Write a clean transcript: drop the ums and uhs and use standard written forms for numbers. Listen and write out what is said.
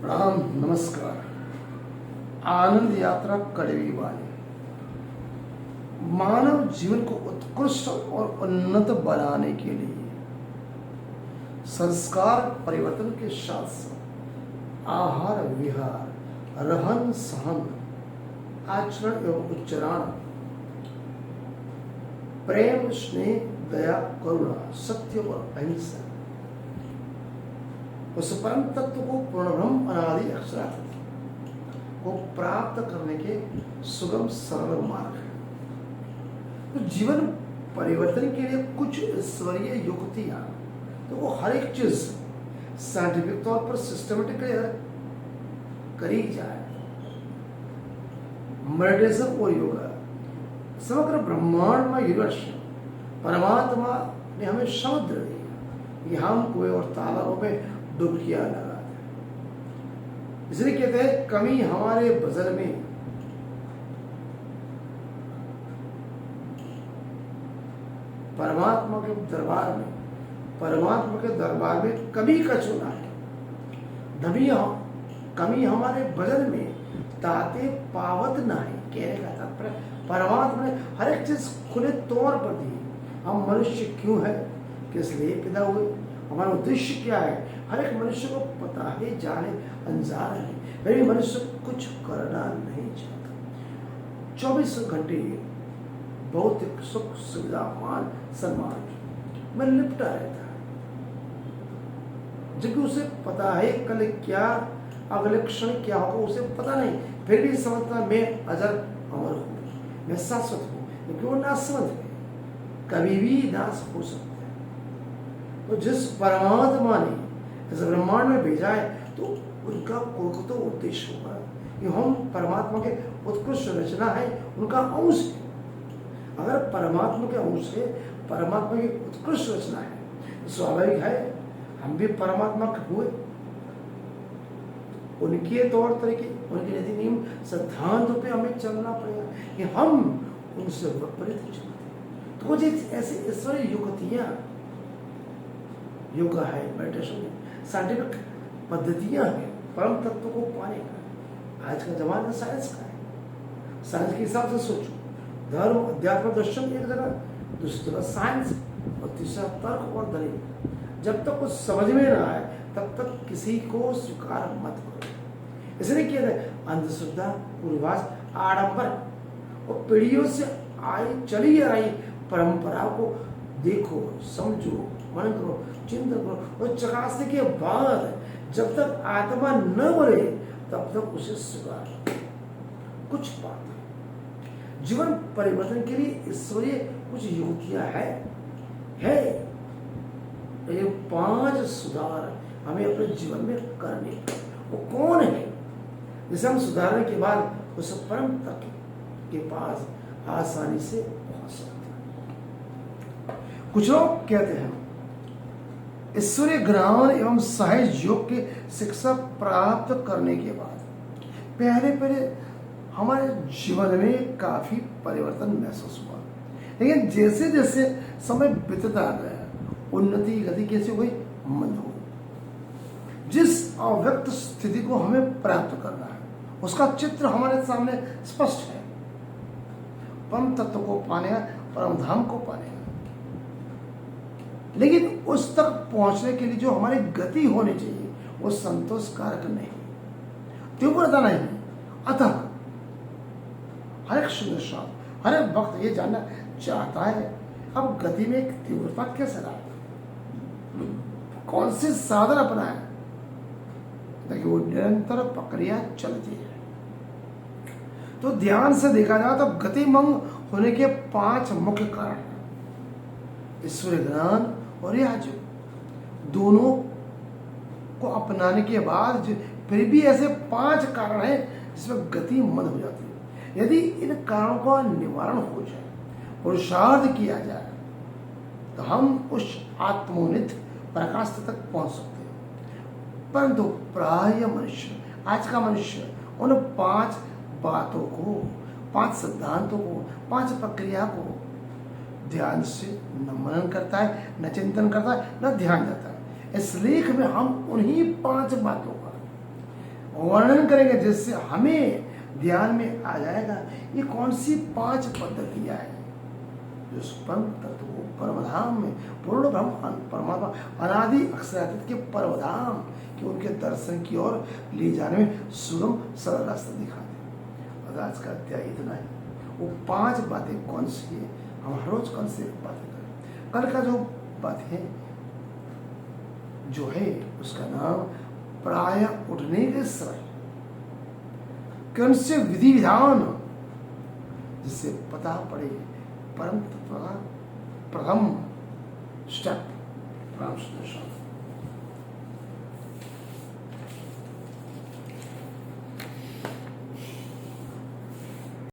प्रणाम, नमस्कार। आनंद यात्रा कड़वी वाली मानव जीवन को उत्कृष्ट और उन्नत बनाने के लिए संस्कार परिवर्तन के साथ साथ आहार विहार, रहन सहन, आचरण एवं उच्चारण, प्रेम, स्नेह, दया, करुणा, सत्य और अहिंसा उस परम तत्व को पूर्ण ब्रह्म अनादि अक्षरार्थ को प्राप्त करने के सुगम सरल मार्ग है। तो जीवन परिवर्तन के लिए कुछ ईश्वरीय युक्तियां, तो वो हर एक चीज साइंटिफिक तौर पर सिस्टमेटिकली करी जाए। मेडिटेशन और योगा, समग्र ब्रह्मांड में यूनिवर्स परमात्मा ने हमें समुद्र दिया, यहाँ हम कुएं और तालाबों में डुबकियां लगाते हैं। इसलिए कहते हैं कमी हमारे वजन में, परमात्मा के दरबार में कभी कछु ना है। कमी हमारे वजन में ताते पावत ना है। कहने का तात्पर्य परमात्मा ने हर एक चीज खुले तौर पर दी। हम मनुष्य क्यों है, किस लिए पैदा हुए, हमारा उद्देश्य क्या है, हर एक मनुष्य को पता है, जाने अनजान है। फिर मनुष्य कुछ करना नहीं चाहता। 24 घंटे भौतिक सुख सुविधा मान सम्मान में लिपटा रहता है, जबकि उसे पता है कल क्या, अगले क्षण क्या होगा उसे पता नहीं। फिर भी समझता मैं अजर अमर हूँ, मैं शाश्वत हूँ, क्योंकि वो नाशवंत है, कभी भी नाश हो सकता है। तो जिस परमात्मा ने इस ब्रह्मांड में भेजा है, तो उनका कोई तो उद्देश्य होगा कि हम परमात्मा के उत्कृष्ट रचना है, उनका अंश है। अगर परमात्मा के अंश है, परमात्मा की उत्कृष्ट रचना है, तो स्वाभाविक है हम भी परमात्मा के हुए। उनके तौर तरीके, उनके नीति नियम सिद्धांतों पे हमें चलना पड़ेगा कि हम उनसे विपरीत चलते। तो कुछ ऐसी ईश्वरीय युक्तियां, योगा है, मेडिटेशन है, साइंटिफिक पद्धतियां हैं परम तत्व को पाने का। आज का जमाना साइंस का है। साइंस के हिसाब से सोचो, धर्म, अध्यात्म, दर्शन एक जगह, दूसरी जगह साइंस और तीसरा तर्क और दलील। जब तक कुछ समझ में ना आए तब तक किसी को स्वीकार मत करो। इसलिए किया जाए अंधश्रद्धा, पूर्वास, आडंबर और पीढ़ियों से आई चली आ रही परंपरा को देखो, समझो, मन करो, चिंतन करो और चकासने के बाद जब तक आत्मा न मरे तब तक उसे स्वीकार। कुछ बात है, जीवन परिवर्तन के लिए ईश्वरीय कुछ युक्तियां है। ये 5 सुधार हमें अपने जीवन में करने। वो कौन है जिसे हम सुधारने के बाद उस परम तत्व के पास आसानी से पहुंच सकते हैं। कुछ लोग कहते हैं ईश्वरीय ज्ञान एवं सहज योग की शिक्षा प्राप्त करने के बाद पहले हमारे जीवन में काफी परिवर्तन महसूस हुआ, लेकिन जैसे जैसे समय बीतता गया उन्नति गति कैसे हुई, मंद हुई। जिस अव्यक्त स्थिति को हमें प्राप्त करना है उसका चित्र हमारे सामने स्पष्ट है। परम तत्व को पाने, परम धाम को पाने, लेकिन उस तक पहुंचने के लिए जो हमारी गति होनी चाहिए वो संतोषकारक नहीं, तीव्रता नहीं। अतः हर एक सुदर्शन, हर एक वक्त ये जानना चाहता है अब गति में एक तीव्रता कैसे लाए, कौन से साधन अपनाए, ताकि वो निरंतर प्रक्रिया चलती है। तो ध्यान से देखा जाए तो गतिमंग होने के 5 मुख्य कारण हैं। ईश्वरीय ज्ञान और राजयोग दोनों को अपनाने के बाद फिर भी ऐसे 5 कारण हैं जिसमें गति मंद हो जाती है। यदि इन कारणों का निवारण हो जाए, पुरुषार्थ किया जाए, तो हम उस आत्मोन्नत प्रकाश तक पहुंच सकते हैं। परंतु प्राय मनुष्य, आज का मनुष्य उन 5 बातों को, 5 सिद्धांतों को, 5 प्रक्रिया को ध्यान से न मनन करता है, न चिंतन करता है, न ध्यान देता है। इस लेख में हम उन्हीं 5 बातों का वर्णन करेंगे जिससे हमें ध्यान में आ जाएगा ये कौन सी 5 पद्धतियां हैं जो उस परम तत्व को परमधाम में पूर्ण ब्रह्म परमात्मा अनादि अक्षरातीत के परमधाम के उनके दर्शन की ओर ले जाने में सुगम सरल रास्ता दिखाते। और आज का अध्याय इतना ही। वो 5 बातें कौन सी है, हम हर रोज कौन सी बातें करें। कल का जो बात है जो है उसका नाम प्राय उठने के समय कौन से विधि विधान जिससे पता पड़े परम तत्व का प्रथम स्टेप।